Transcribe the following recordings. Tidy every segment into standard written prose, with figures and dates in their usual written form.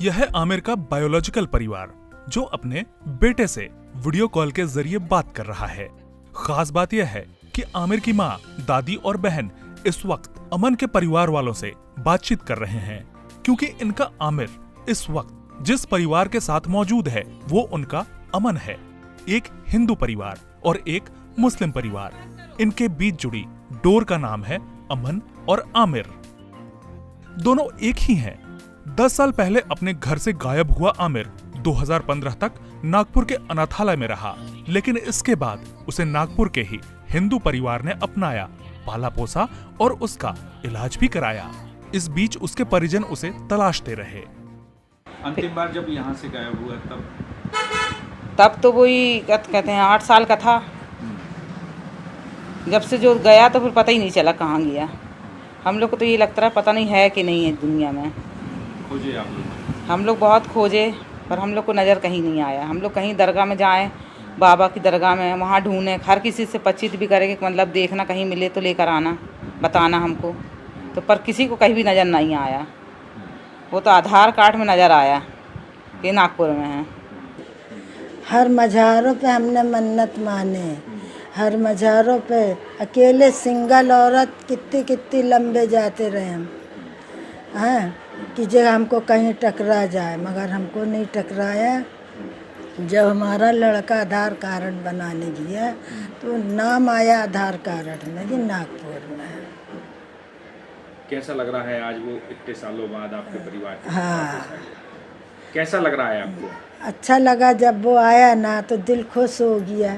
यह है आमिर का बायोलॉजिकल परिवार जो अपने बेटे से वीडियो कॉल के जरिए बात कर रहा है। खास बात यह है कि आमिर की माँ, दादी और बहन इस वक्त अमन के परिवार वालों से बातचीत कर रहे हैं, क्योंकि इनका आमिर इस वक्त जिस परिवार के साथ मौजूद है वो उनका अमन है। एक हिंदू परिवार और एक मुस्लिम परिवार, इनके बीच जुड़ी डोर का नाम है अमन और आमिर। दोनों एक ही हैं। 10 साल पहले अपने घर से गायब हुआ आमिर 2015 तक नागपुर के अनाथालय में रहा, लेकिन इसके बाद उसे नागपुर के ही हिंदू परिवार ने अपनाया, पाला पोसा और उसका इलाज भी कराया। इस बीच उसके परिजन उसे तलाशते रहे। अंतिम बार जब यहाँ से गायब हुआ तब तो वही कहते हैं 8 साल का था। जब से जो गया तो फिर पता ही नहीं चला कहाँ गया। हम लोग को तो ये लगता रहा पता नहीं है कि नहीं है दुनिया में। खोजे आप लोग? हम लोग बहुत खोजे पर हम लोग को नज़र कहीं नहीं आया। हम लोग कहीं दरगाह में जाएं, बाबा की दरगाह में, वहाँ ढूंढें, हर किसी से बातचीत भी करें कि मतलब देखना कहीं मिले तो लेकर आना, बताना हमको, तो पर किसी को कहीं भी नज़र नहीं आया। वो तो आधार कार्ड में नज़र आया कि नागपुर में है। हर मज़ारों पे हमने मन्नत माने, हर मज़ारों पे अकेले सिंगल औरत कितनी लंबे जाते रहे हम, हाँ, कि जगह हमको कहीं टकरा जाए, मगर हमको नहीं टकराया। जब हमारा लड़का आधार कार्ड बनाने गया तो नाम आया आधार कार्ड में कि नागपुर में है। कैसा लग रहा है आज वो इतने सालों बाद आपके परिवार के हाँ, कैसा लग रहा है आपको? अच्छा लगा जब वो आया ना तो दिल खुश हो गया।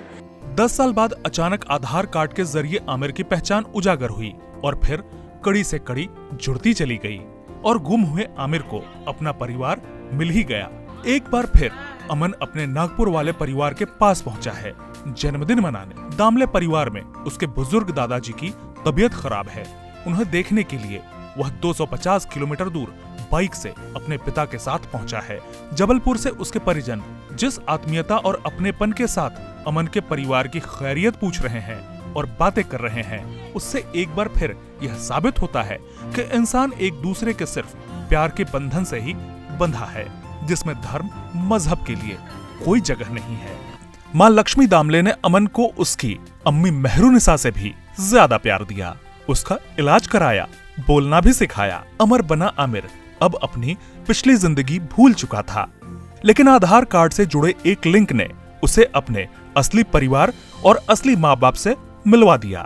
10 साल बाद अचानक आधार कार्ड के जरिए आमिर की पहचान उजागर हुई और फिर कड़ी से कड़ी जुड़ती चली गई और गुम हुए आमिर को अपना परिवार मिल ही गया। एक बार फिर अमन अपने नागपुर वाले परिवार के पास पहुंचा है जन्मदिन मनाने। दामले परिवार में उसके बुजुर्ग दादाजी की तबीयत खराब है। उन्हें देखने के लिए वह 250 किलोमीटर दूर बाइक से अपने पिता के साथ पहुंचा है। जबलपुर से उसके परिजन जिस आत्मीयता और अपनेपन के साथ अमन के परिवार की खैरियत पूछ रहे हैं और बातें कर रहे हैं, उससे एक बार फिर यह साबित होता है कि इंसान एक दूसरे के सिर्फ प्यार के बंधन से ही बंधा है, जिसमें धर्म मजहब के लिए कोई जगह नहीं है। माँ लक्ष्मी दामले ने अमन को उसकी अम्मी मेहरुनिसा से भी ज्यादा प्यार दिया, उसका इलाज कराया, बोलना भी सिखाया। अमर बना आमिर अब अपनी पिछली जिंदगी भूल चुका था, लेकिन आधार कार्ड से जुड़े एक लिंक ने उसे अपने असली परिवार और असली माँ बाप से मिलवा दिया।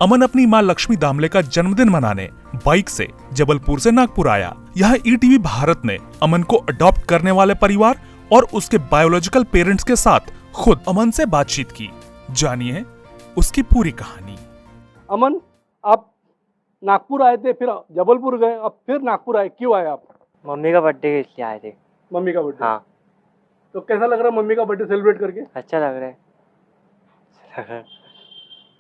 अमन अपनी माँ लक्ष्मी दामले का जन्मदिन मनाने बाइक से जबलपुर से नागपुर आया। यहाँ ईटीवी भारत ने अमन को अडॉप्ट करने वाले परिवार और उसके बायोलॉजिकल पेरेंट्स के साथ खुद अमन से बातचीत की। जानिए उसकी पूरी कहानी। अमन, आप नागपुर आए थे, फिर जबलपुर गए, अब फिर नागपुर आए, क्यों आए आप? मम्मी का बर्थडे के लिए आए थे। मम्मी का बर्थडे? हाँ। तो कैसा लग रहा है मम्मी का बर्थडे सेलिब्रेट करके? अच्छा लग रहा है।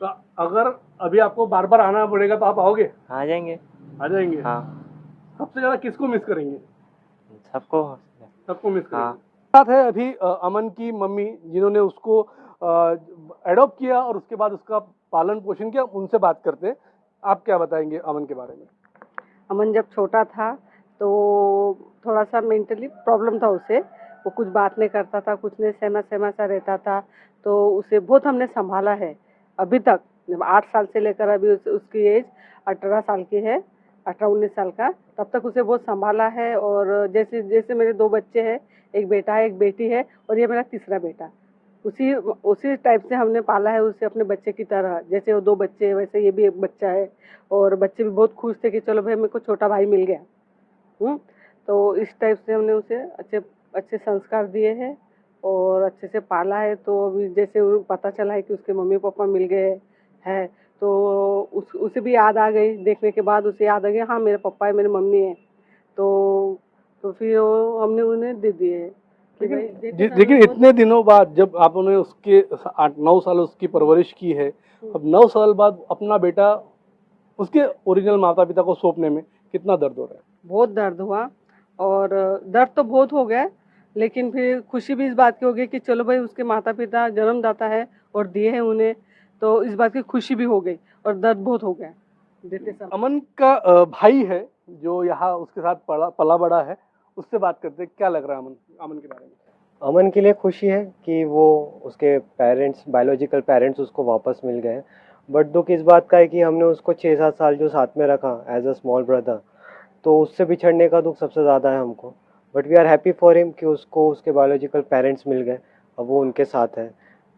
तो अगर अभी आपको बार बार आना पड़ेगा तो आप आओगे? आ जाएंगे। आ जाएंगे? हाँ। सबसे ज्यादा किसको मिस करेंगे? सबको मिस करेंगे। हाँ। साथ है अभी अमन की मम्मी, जिन्होंने उसको एडॉप्ट किया और उसके बाद उसका पालन पोषण किया, उनसे बात करते हैं। आप क्या बताएंगे अमन के बारे में? अमन जब छोटा था तो थोड़ा सा मेंटली प्रॉब्लम था उसे। वो कुछ बात नहीं करता था, कुछ नहीं, सहमा सा रहता था, तो उसे बहुत हमने संभाला है अभी तक। जब 8 साल से लेकर अभी उसकी एज 18 साल की है, 18-19 साल का, तब तक उसे बहुत संभाला है। और जैसे मेरे 2 बच्चे हैं, एक बेटा है एक बेटी है, और ये मेरा तीसरा बेटा। उसी टाइप से हमने पाला है उसे, अपने बच्चे की तरह। जैसे वो 2 बच्चे हैं वैसे ये भी एक बच्चा है, और बच्चे भी बहुत खुश थे कि चलो भाई मेरे को छोटा भाई मिल गया। तो इस टाइप से हमने उसे अच्छे संस्कार दिए हैं और अच्छे से पाला है। तो अभी जैसे पता चला है कि उसके मम्मी पापा मिल गए हैं, तो उसे भी याद आ गई। देखने के बाद उसे याद आ गया, हाँ मेरे पापा है, मेरी मम्मी है। तो फिर हमने उन्हें दे दिए। लेकिन इतने दिनों बाद जब आपने उसके 8-9 साल उसकी परवरिश की है, अब 9 साल बाद अपना बेटा उसके ओरिजिनल माता पिता को सौंपने में कितना दर्द हो रहा है? बहुत दर्द हुआ, और दर्द तो बहुत हो गया, लेकिन फिर खुशी भी इस बात की हो गई कि चलो भाई उसके माता पिता जन्मदाता है और दिए हैं उन्हें, तो इस बात की खुशी भी हो गई, और दर्द बहुत हो गया देते समय। अमन का भाई है जो यहाँ उसके साथ पला बड़ा है, उससे बात करते हैं, क्या लग रहा है अमन अमन के बारे में? अमन के लिए खुशी है कि वो उसके पेरेंट्स बायोलॉजिकल पेरेंट्स उसको वापस मिल गए। बट दुख इस बात का है कि हमने उसको 6-7 साल जो साथ में रखा एज अ स्मॉल ब्रदर, तो उससे बिछड़ने का दुख सबसे ज़्यादा है हमको। But we are happy for him कि उसको उसके बायोलॉजिकल पेरेंट्स मिल गए, अब वो उनके साथ है।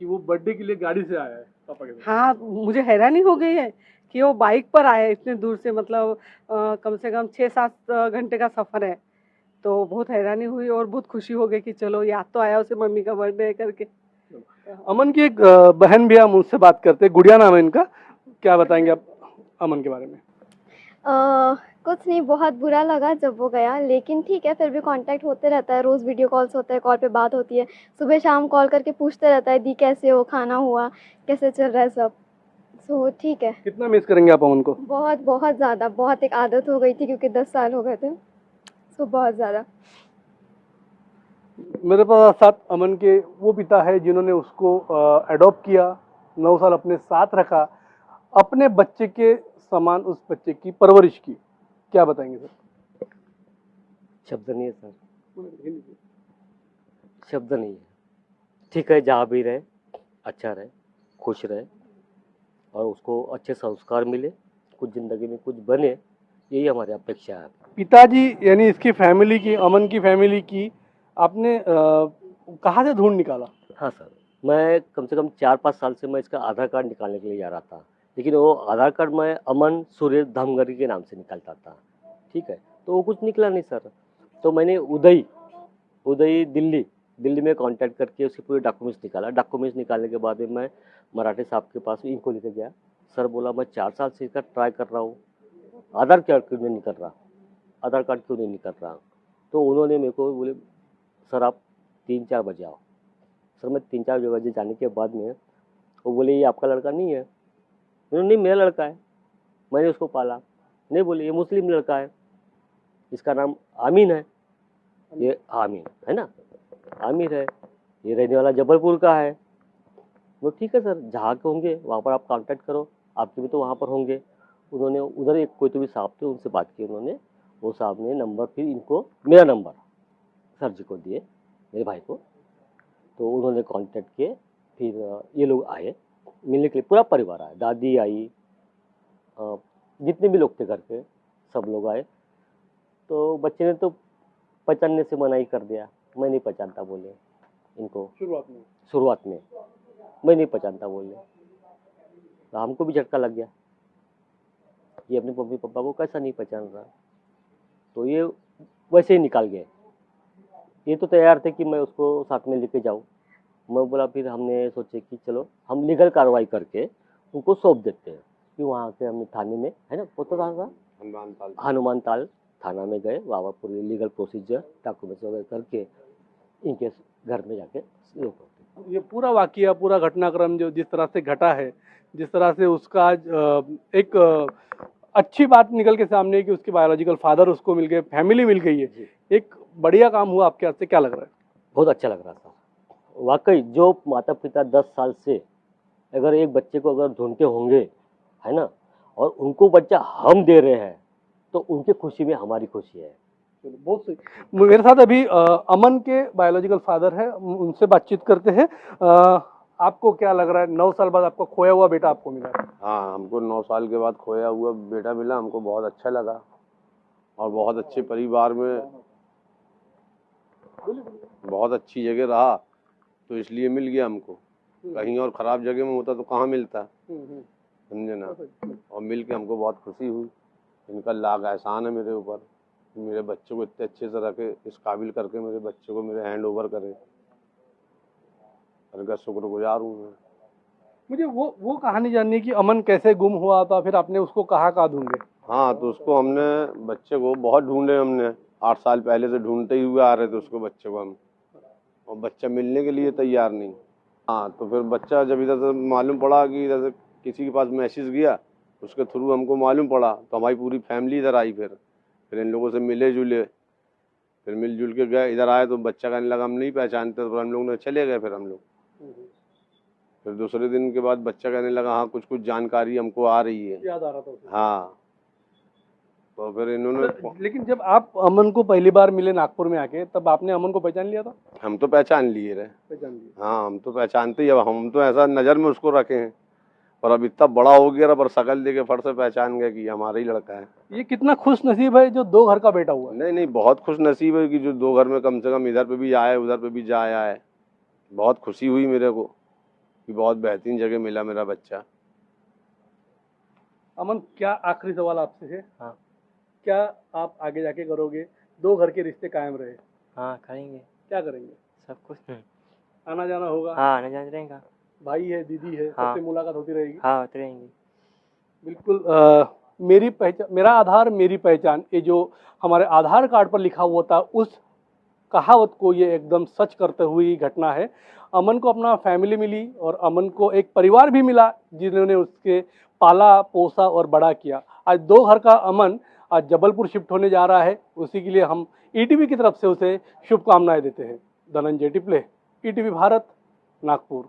कि वो बर्थडे के लिए गाड़ी से आया है पापा के साथ। हाँ, मुझे हैरानी हो गई है कि वो बाइक पर आए इतने दूर से, मतलब कम से कम 6-7 घंटे का सफ़र है। तो बहुत हैरानी हुई और बहुत खुशी हो गई कि चलो याद तो आया उसे मम्मी का बर्थडे करके। अमन की एक बहन भी है, हम उससे बात करते हैं, गुड़िया नाम है इनका। क्या बताएंगे आप अमन के बारे में? कुछ नहीं, बहुत बुरा लगा जब वो गया, लेकिन ठीक है, फिर भी कांटेक्ट होते रहता है, रोज़ वीडियो कॉल्स होते हैं, कॉल पे बात होती है, सुबह शाम कॉल करके पूछते रहता है दी कैसे हो, खाना हुआ, कैसे चल रहा है सब। सो ठीक है। कितना मिस करेंगे आप अमन को? बहुत बहुत ज़्यादा, बहुत एक आदत हो गई थी क्योंकि 10 साल हो गए थे, सो बहुत ज़्यादा। मेरे पास साथ अमन के वो पिता है जिन्होंने उसको अडॉप्ट किया, 9 साल अपने साथ रखा, अपने बच्चे के समान उस बच्चे की परवरिश की। क्या बताएंगे सर? शब्द नहीं है सर, शब्द नहीं है। ठीक है, जहाँ भी रहे अच्छा रहे, खुश रहे और उसको अच्छे संस्कार मिले, कुछ ज़िंदगी में कुछ बने, यही हमारी अपेक्षा है। पिताजी यानी इसकी फैमिली की, अमन की फैमिली की आपने कहाँ से ढूंढ निकाला? हाँ सर, मैं कम से कम 4-5 साल से मैं इसका आधार कार्ड निकालने के लिए जा रहा था, लेकिन वो आधार कार्ड मैं अमन सुरेश धामगरी के नाम से निकालता था। ठीक है, तो वो कुछ निकला नहीं सर। तो मैंने उदय दिल्ली में कांटेक्ट करके उसके पूरे डॉक्यूमेंट्स निकाला। डॉक्यूमेंट्स निकालने के बाद में मैं मराठे साहब के पास इनको लेकर गया। सर बोला मैं 4 साल से इसका ट्राई कर रहा हूँ, आधार कार्ड क्यों नहीं कर रहा, आधार कार्ड क्यों नहीं कर रहा। तो उन्होंने मेरे को बोले सर आप 3-4 बजे आओ। सर मैं 3-4 बजे जाने के बाद में वो बोले ये आपका लड़का नहीं है। मैंने नहीं, मेरा लड़का है, मैंने उसको पाला। नहीं बोले ये मुस्लिम लड़का है, इसका नाम आमीन है, ये आमीन है ना, आमिर है, ये रहने वाला जबलपुर का है। वो ठीक है सर, जहाँ के होंगे वहाँ पर आप कांटेक्ट करो, आपके भी तो वहाँ पर होंगे। उन्होंने उधर एक कोई तो भी साहब थे, उनसे बात की उन्होंने, वो साहब ने नंबर फिर इनको मेरा नंबर सर जी को दिए, मेरे भाई को। तो उन्होंने कांटेक्ट किए, फिर ये लोग आए मिलने के लिए, पूरा परिवार आया, दादी आई, जितने भी लोग थे घर के सब लोग आए। तो बच्चे ने तो पहचानने से मना ही कर दिया, मैं नहीं पहचानता बोले इनको। शुरुआत में मैं नहीं पहचानता बोले, तो हमको भी झटका लग गया, ये अपने मम्मी पापा को कैसा नहीं पहचान रहा। तो ये वैसे ही निकाल गए। ये तो तैयार थे कि मैं उसको साथ में लेके जाऊँ। मैं बोला फिर हमने सोचे कि चलो हम लीगल कार्रवाई करके उनको सौंप देते हैं। कि वहाँ के हमने थाने में है ना, वो तो कहाँ था, हनुमान ताल थाना में गए, वहाँ पूरी लीगल प्रोसीजर डॉक्यूमेंट्स वगैरह करके इनके घर में जाके ये पूरा वाकया, पूरा घटनाक्रम जो जिस तरह से घटा है, जिस तरह से उसका आज एक अच्छी बात निकल के सामने है कि उसके बायोलॉजिकल फादर उसको मिल गए, फैमिली मिल गई है, एक बढ़िया काम हुआ आपके हाथ से। क्या लग रहा है? बहुत अच्छा लग रहा था वाकई। जो माता पिता 10 साल से अगर एक बच्चे को अगर ढूंढते होंगे है ना, और उनको बच्चा हम दे रहे हैं, तो उनकी खुशी में हमारी खुशी है। बहुत सही। मेरे साथ अभी अमन के बायोलॉजिकल फादर है, उनसे बातचीत करते हैं। आपको क्या लग रहा है, 9 साल बाद आपका खोया हुआ बेटा आपको मिला? हाँ, हमको 9 साल के बाद खोया हुआ बेटा मिला, हमको बहुत अच्छा लगा और बहुत अच्छे परिवार में, बहुत अच्छी जगह रहा, तो इसलिए मिल गया हमको। कहीं और ख़राब जगह में होता तो कहाँ मिलता, समझे ना। और मिल के हमको बहुत खुशी हुई। इनका लाख एहसान है मेरे ऊपर, मेरे बच्चे को इतने अच्छे से रखे, इस काबिल करके मेरे बच्चे को मेरे हैंड ओवर करे, उनका शुक्रगुजार हूँ मैं। मुझे वो कहानी जाननी है कि अमन कैसे गुम हुआ था, फिर आपने उसको कहाँ ढूंढे? हाँ, तो उसको हमने बच्चे को बहुत ढूंढे, हमने 8 साल पहले से ढूंढते ही हुए आ रहे थे उसको, बच्चे को हम, और बच्चा मिलने के लिए तैयार नहीं। हाँ, तो फिर बच्चा जब इधर से मालूम पड़ा कि इधर से किसी के पास मैसेज गया, उसके थ्रू हमको मालूम पड़ा, तो हमारी पूरी फैमिली इधर आई। फिर इन लोगों से मिले जुले, फिर मिलजुल के गए, इधर आए तो बच्चा कहने लगा हम नहीं पहचानते, तो हम लोग ने चले गए। फिर हम लोग फिर दूसरे दिन के बाद बच्चा कहने लगा हाँ कुछ जानकारी हमको आ रही है, याद आ रहा था। हाँ, तो फिर इन्होंने लेकिन जब आप अमन को पहली बार मिले नागपुर में आके, तब आपने अमन को पहचान लिया था? हम तो पहचान लिए रहे। पहचान लिया। हाँ, हम तो पहचानते ही, अब हम तो ऐसा नज़र में उसको रखे हैं, और अब इतना बड़ा हो गया पर शकल देके फट से पहचान गए कि हमारा ही लड़का है। ये कितना खुश नसीब है जो 2 घर का बेटा हुआ है। नहीं नहीं, बहुत खुश नसीब है कि जो 2 घर में कम से कम इधर पे भी आए उधर पे भी जा आया है। बहुत खुशी हुई मेरे को कि बहुत बेहतरीन जगह मिला मेरा बच्चा। अमन, क्या आखिरी सवाल आपसे है? हाँ। क्या आप आगे जाके करोगे? 2 घर के रिश्ते कायम रहे, हाँ करेंगे, क्या करेंगे? सब कुछ। आना जाना होगा? हाँ आने जाना रहेगा। भाई है, दीदी है, हाँ। सबसे मुलाकात होती रहेगी? हाँ होते रहेंगी। बिल्कुल। मेरी पहचान, मेरा आधार मेरी पहचान, ये जो हमारे आधार कार्ड पर लिखा हुआ था, उस कहावत को ये एकदम सच करते हुए घटना है। अमन को अपना फैमिली मिली और अमन को एक परिवार भी मिला जिन्होंने उसके पाला पोसा और बड़ा किया। आज 2 घर का अमन आज जबलपुर शिफ्ट होने जा रहा है। उसी के लिए हम ईटीवी की तरफ से उसे शुभकामनाएं देते हैं। धनंजय टिपले, ईटीवी भारत, नागपुर।